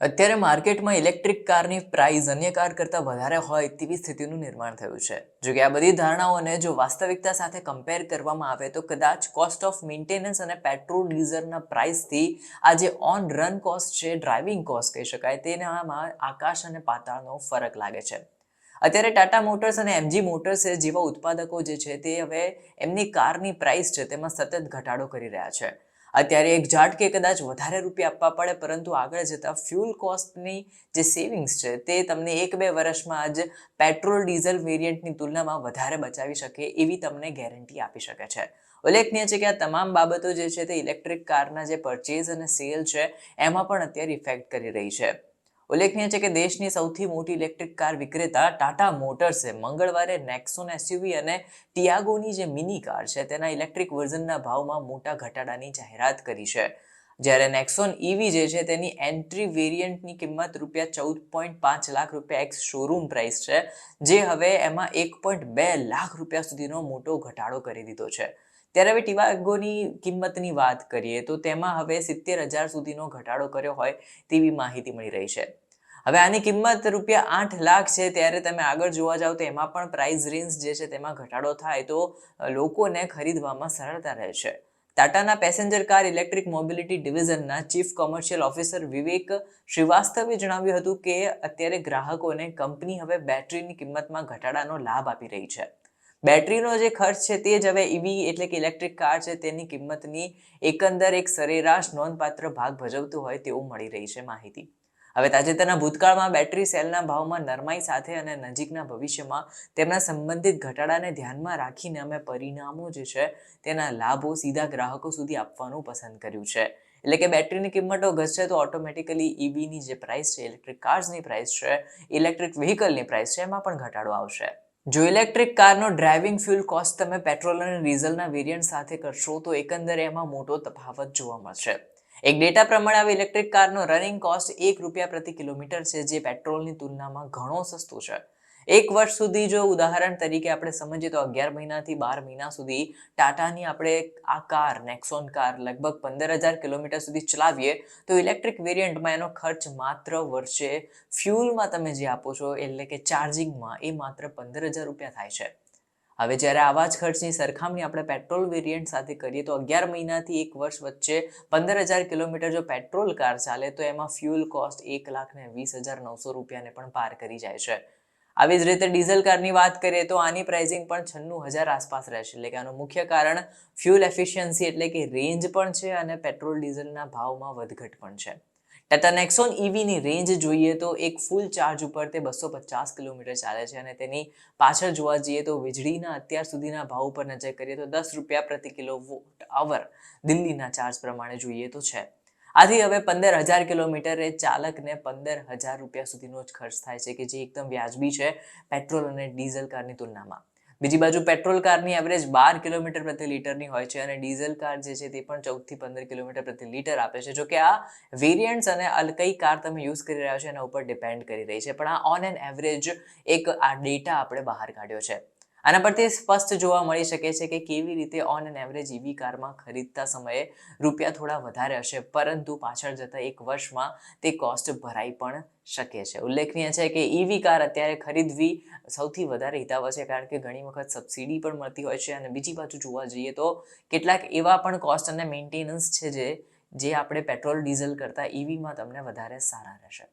અત્યારે માર્કેટમાં ઇલેક્ટ્રિક કારની પ્રાઇસ અન્ય કાર કરતાં વધારે હોય તેવી સ્થિતિનું નિર્માણ થયું છે. જો કે આ બધી ધારણાઓને જો વાસ્તવિકતા સાથે કમ્પેર કરવામાં આવે તો કદાચ કોસ્ટ ઓફ મેન્ટેનન્સ અને પેટ્રોલ ડીઝલના પ્રાઇસથી આ જે ઓન રન કોસ્ટ છે, ડ્રાઇવિંગ કોસ્ટ કહી શકાય, તેનામાં આકાશ અને પાતાળનો ફરક લાગે છે. અત્યારે ટાટા મોટર્સ અને એમજી મોટર્સ જેવા ઉત્પાદકો જે છે તે હવે એમની કારની પ્રાઇસ છે તેમાં સતત ઘટાડો કરી રહ્યા છે. અત્યારે એક ઝાટકે કદાચ વધારે રૂપિયા આપવા પડે, પરંતુ આગળ જતા ફ્યુલ કોસ્ટની જે સેવિંગ્સ છે તે તમને 1-2 વર્ષમાં જ પેટ્રોલ ડીઝલ વેરિયન્ટની તુલનામાં વધારે બચાવી શકે એવી તમને ગેરંટી આપી શકે છે. ઉલ્લેખનીય છે કે આ તમામ બાબતો જે છે તે ઇલેક્ટ્રિક કારના જે પરચેઝ અને સેલ છે એમાં પણ અત્યારે ઇફેક્ટ કરી રહી છે. ઉલ્લેખનીય છે કે દેશની સૌથી મોટી ઇલેક્ટ્રિક કાર વિક્રેતા ટાટા મોટર્સે મંગળવારે નેક્સોન એસયુવી અને ટિયાગોની જે મિની કાર છે તેના ઇલેક્ટ્રિક વર્ઝનના ભાવમાં મોટા ઘટાડાની જાહેરાત કરી છે. જ્યારે નેક્સોન ઈવી જે છે તેની એન્ટ્રી વેરિયન્ટની કિંમત ₹14.5 લાખ એક્સ શોરૂમ પ્રાઇસ છે, જે હવે એમાં ₹1.2 લાખ સુધીનો મોટો ઘટાડો કરી દીધો છે. ત્યારે હવે ટિયાગોની કિંમતની વાત કરીએ તો તેમાં હવે 70,000 સુધીનો ઘટાડો કર્યો હોય તેવી માહિતી મળી રહી છે. હવે આની કિંમત ₹8 લાખ છે, ત્યારે તમે આગળ જોવા જાવ તો એમાં પણ પ્રાઇસ રેન્જ જે છે તેમાં ઘટાડો થાય તો લોકોને ખરીદવામાં સરળતા રહે છે. ટાટાના પેસેન્જર કાર ઇલેક્ટ્રિક મોબિલિટી ડિવિઝનના ચીફ કોમર્શિયલ ઓફિસર વિવેક શ્રીવાસ્તવે જણાવ્યું હતું કે અત્યારે ગ્રાહકોને કંપની હવે બેટરીની કિંમતમાં ઘટાડાનો લાભ આપી રહી છે. બેટરીનો જે ખર્ચ છે તે જ હવે ઈવી એટલે કે ઇલેક્ટ્રિક કાર છે તેની કિંમતની એકંદર એક સરેરાશ નોંધપાત્ર ભાગ ભજવતું હોય તેવું મળી રહી છે માહિતી. હવે તાજેતરના ભૂતકાળમાં બેટરી સેલના ભાવમાં નરમાઈ સાથે અને નજીકના ભવિષ્યમાં તેમના સંબંધિત ઘટાડાને ધ્યાનમાં રાખીને અમે પરિણામો જે છે તેના લાભો સીધા ગ્રાહકો સુધી આપવાનું પસંદ કર્યું છે. એટલે કે બેટરીની કિંમતો ઘટશે તો ઓટોમેટિકલી ઈવીની જે પ્રાઇસ છે, ઇલેક્ટ્રિક કાર્સની પ્રાઇસ છે, ઇલેક્ટ્રિક વ્હીકલની પ્રાઇસ છે, એમાં પણ ઘટાડો આવશે. જો ઇલેક્ટ્રિક કારનો ડ્રાઇવિંગ ફ્યુલ કોસ્ટ તમે પેટ્રોલ અને ડીઝલના વેરિયન્ટ સાથે કરશો તો એકંદરે એમાં મોટો તફાવત જોવા મળશે. એક ડેટા પ્રમાણે હવે ઇલેક્ટ્રિક કારનો રનિંગ કોસ્ટ ₹1 પ્રતિ કિલોમીટર છે, જે પેટ્રોલની તુલનામાં ઘણો સસ્તો છે. 1 વર્ષ સુધી જો ઉદાહરણ તરીકે આપણે સમજીએ તો 11 મહિનાથી 12 મહિના સુધી ટાટાની આપણે આ કાર નેક્સોન કાર લગભગ 15,000 કિલોમીટર સુધી ચલાવીએ તો ઇલેક્ટ્રિક વેરિયન્ટમાં એનો ખર્ચ માત્ર વર્ષે ફ્યુલમાં તમે જે આપો છો એટલે કે ચાર્જિંગમાં એ માત્ર ₹15,000 થાય છે. હવે જ્યારે આવા જ ખર્ચની સરખામણી આપણે પેટ્રોલ વેરિયન્ટ સાથે કરીએ તો 11 મહિનાથી 1 વર્ષ વચ્ચે 15,000 કિલોમીટર જો પેટ્રોલ કાર ચાલે તો એમાં ફ્યુલ કોસ્ટ ₹1,20,900 ને પણ પાર કરી જાય છે. આવી જ રીતે ડીઝલ કારની વાત કરીએ તો આની પ્રાઇસિંગ પણ 96,000 આસપાસ રહેશે. એટલે કે આનું મુખ્ય કારણ ફ્યુલ એફિશિયન્સી એટલે કે રેન્જ પણ છે અને પેટ્રોલ ડીઝલના ભાવમાં વધઘટ પણ છે. ટાટા નેક્સોન ઈવીની રેન્જ જોઈએ તો એક ફૂલ ચાર્જ ઉપર તે 250 કિલોમીટર ચાલે છે અને તેની પાછળ જોવા જઈએ તો વીજળીના અત્યાર સુધીના ભાવ પર નજર કરીએ તો ₹10 પ્રતિ કિલોવોટ અવર દિલ્હીના ચાર્જ પ્રમાણે જોઈએ તો છે. આથી હવે 15,000 કિલોમીટરે ચાલકને ₹15,000 સુધીનો જ ખર્ચ થાય છે, કે જે એકદમ વ્યાજબી છે પેટ્રોલ અને ડીઝલ કારની તુલનામાં. બીજી બાજુ પેટ્રોલ કારની એવરેજ 12 કિલોમીટર પ્રતિ લીટરની હોય છે અને ડીઝલ કાર જે છે તે પણ 14 થી 15 કિલોમીટર પ્રતિ લીટર આપે છે. જો કે આ વેરિયન્ટ્સ અને કઈ કાર તમે યુઝ કરી રહ્યા છો એના ઉપર ડિપેન્ડ કરી રહી છે, પણ આ ઓન એન એવરેજ એક આ ડેટા આપણે બહાર કાઢ્યો છે. આના પરથી સ્પષ્ટ જોવા મળી શકે છે કે કેવી રીતે ઓન એન એવરેજ ઈવી કારમાં ખરીદતા સમયે રૂપિયા થોડા વધારે હશે, પરંતુ પાછળ જતા 1 વર્ષમાં તે કોસ્ટ ભરાઈ પણ શકે છે. ઉલ્લેખનીય છે કે ઈવી કાર અત્યારે ખરીદવી સૌથી વધારે હિતાવહ છે, કારણ કે ઘણી વખત સબસિડી પણ મળતી હોય છે અને બીજી બાજુ જોવા જઈએ તો કેટલાક એવા પણ કોસ્ટ અને મેન્ટેનન્સ છે જે આપણે પેટ્રોલ ડીઝલ કરતાં ઈવીમાં તમને વધારે સારા રહેશે.